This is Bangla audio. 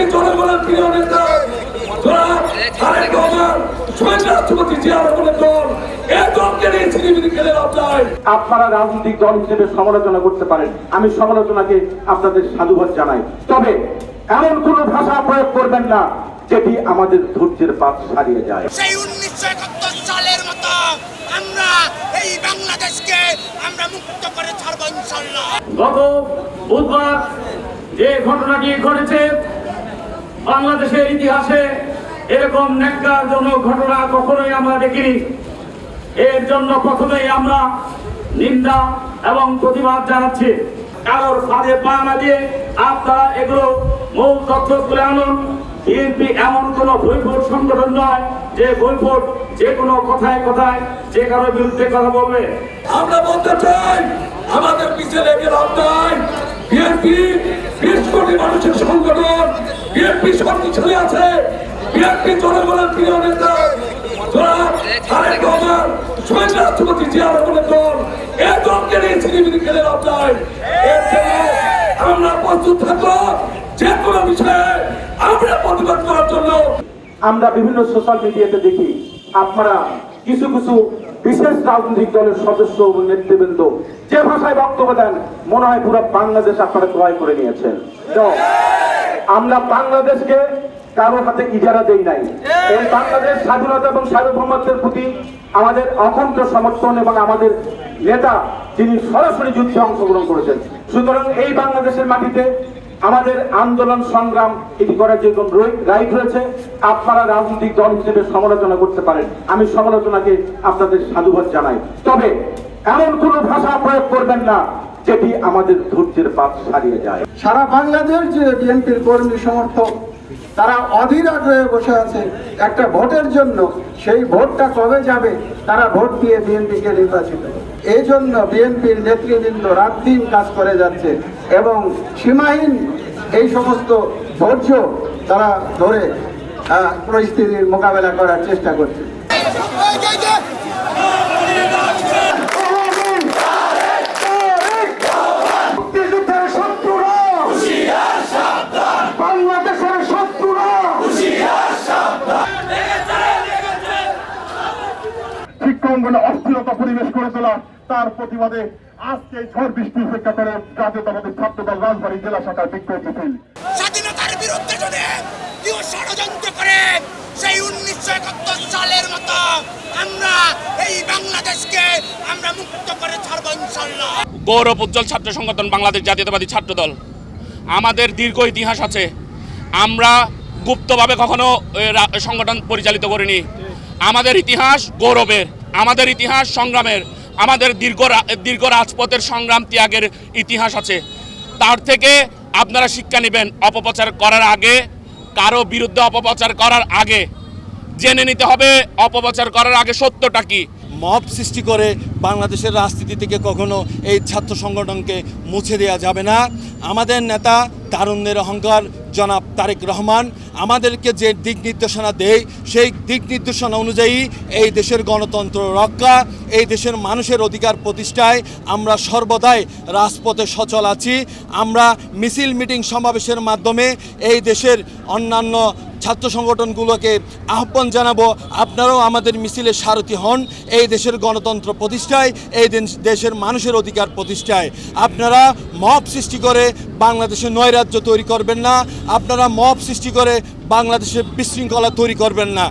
বিএনপি জনগণের প্রিয় নেতা জনাব তারেক রহমান শহীদ রাষ্ট্রপতি জিয়া রহমানের দল এই দলকে নিয়ে ছিনিমিনি খেলে লাভ নাই। আপনারা রাজনৈতিক দল হিসেবে সমালোচনা করতে পারেন, আমি সমালোচনাকে আপনাদের সাধুবাদ জানাই, তবে এমন কোন ভাষা প্রয়োগ করবেন না যেটি আমাদের ধৈর্যের পাত ছাড়িয়ে যায়। সেই 1971 সালের মতো আমরা এই বাংলাদেশকে আমরা মুক্ত করে ছাড়ব ইনশাআল্লাহ। গত বুধবার যে ঘটনাটি ঘটেছে, বাংলাদেশের ইতিহাসে এরকম ন্যাক্কারজনক ঘটনা কখনোই আমরা দেখিনি। এর জন্য প্রথমেই আমরা নিন্দা এবং প্রতিবাদ জানাচ্ছি। কারোর ফাঁদে পা না দিয়ে আপনারা এগুলো মূল তথ্য তুলে আনুন। বিএনপি এমন কোন বৈফোট সংগঠন নয় যে বৈফোট যে কোনো কথায় কথায় যে কারোর বিরুদ্ধে কথা বলবে। আমরা বলতে চাই আমাদের পিছিয়ে লেগে লাভ নাই। বিএনপি 20 কোটি মানুষের সংগঠন, বিএনপি শক্তিশালী আছে। বিএনপি জনগণের প্রিয় নেতা জনাব তারেক রহমান শহীদ রাষ্ট্রপতি জিয়া রহমানের দল এই দলকে নিয়ে ছিনিমিনি খেলে লাভ নাই। এর জন্য আমরা প্রস্তুত থাকবো যে কোনো বিষয়ে আমরা প্রতিবাদ করার জন্য। আমরা বিভিন্ন সোশ্যাল মিডিয়াতে দেখি আপনারা কিছু কিছু বিশেষ রাজনৈতিক দলের সদস্য এবং নেতৃবৃন্দ যে ভাষায় বক্তব্য দেন, মনে হয় পুরো বাংলাদেশ আপনারা ক্রয় করে নিয়েছেন। তো আমরা বাংলাদেশকে কারো হাতে ইজারা দেই নাই। এই বাংলাদেশ স্বাধীনতা এবং সার্বভৌমত্বের প্রতি আমাদের অখণ্ড সমর্থন এবং আমাদের নেতা যিনি সরাসরি যুদ্ধে অংশগ্রহণ করেছেন। সুতরাং এই বাংলাদেশের মাটিতে আমাদের আন্দোলন সংগ্রাম এটি করার যে কোন রাইট রয়েছে। আপনারা রাজনৈতিক দল হিসেবে সমালোচনা করতে পারেন, আমি সমালোচনাকে আপনাদের সাধুবাদ জানাই, তবে এমন কোন ভাষা প্রয়োগ করবেন না যেটি আমাদের ধৈর্যের পাত ছাড়িয়ে যায়। সারা বাংলাদেশ যে বিএনপির কর্মী সমর্থক তারা অধীর আগ্রহে বসে আছে একটা ভোটের জন্য। সেই ভোটটা কবে যাবে, তারা ভোট দিয়ে বিএনপিকে নির্বাচিত। এই জন্য বিএনপির নেতৃবৃন্দ রাত দিন কাজ করে যাচ্ছে এবং সীমাহীন এই সমস্ত ধৈর্য তারা ধরে পরিস্থিতির মোকাবেলা করার চেষ্টা করছে। শিক্ষাঙ্গনে অস্থিরতা পরিবেশ করে তোলা, তার প্রতিবাদে আজকে ঝড় বৃষ্টি উপেক্ষা করে জাতীয়তাবাদী ছাত্রদল রাজবাড়ী জেলা শাখার বিক্ষোভ মিছিল। স্বাধীনতার বিরুদ্ধে যদি কেউ ষড়যন্ত্র করে, সেই 1971 সালের মতো আমরা এই বাংলাদেশকে আমরা মুক্ত করে ছাড়ব ইনশাআল্লাহ। গৌরব উজ্জ্বল ছাত্র সংগঠন বাংলাদেশ জাতীয়তাবাদী ছাত্রদল, আমাদের দীর্ঘ ইতিহাস আছে। আমরা গুপ্তভাবে কখনো সংগঠন পরিচালিত করিনি। আমাদের ইতিহাস গৌরবের, আমাদের ইতিহাস সংগ্রামের, আমাদের দীর্ঘ রাজপথের সংগ্রাম ত্যাগের ইতিহাস আছে। তার থেকে আপনারা শিক্ষা নেবেন। অপপ্রচার করার আগে, কারো বিরুদ্ধে অপপ্রচার করার আগে জেনে নিতে হবে অপপ্রচার করার আগে সত্যটা কি। মব সৃষ্টি করে বাংলাদেশের রাজনীতি থেকে কখনো এই ছাত্র সংগঠনকে মুছে দেওয়া যাবে না। আমাদের নেতা তারুণ্যের অহংকার জনাব তারেক রহমান আমাদেরকে যে দিক নির্দেশনা দেয়, সেই দিক নির্দেশনা অনুযায়ী এই দেশের গণতন্ত্র রক্ষা, এই দেশের মানুষের অধিকার প্রতিষ্ঠায় আমরা সর্বদাই রাজপথে সচল আছি। আমরা মিছিল মিটিং সমাবেশের মাধ্যমে এই দেশের অন্যান্য ছাত্র সংগঠনগুলোকে আহ্বান জানাবো, আপনারাও আমাদের মিছিলে সারথি হন এই দেশের গণতন্ত্র প্রতিষ্ঠায়, এই দেশের মানুষের অধিকার প্রতিষ্ঠায়। আপনারা মব সৃষ্টি করে বাংলাদেশে নৈরাজ্য তৈরি করবেন না, আপনারা মব সৃষ্টি করে বাংলাদেশে বিশৃঙ্খলা তৈরি করবেন না।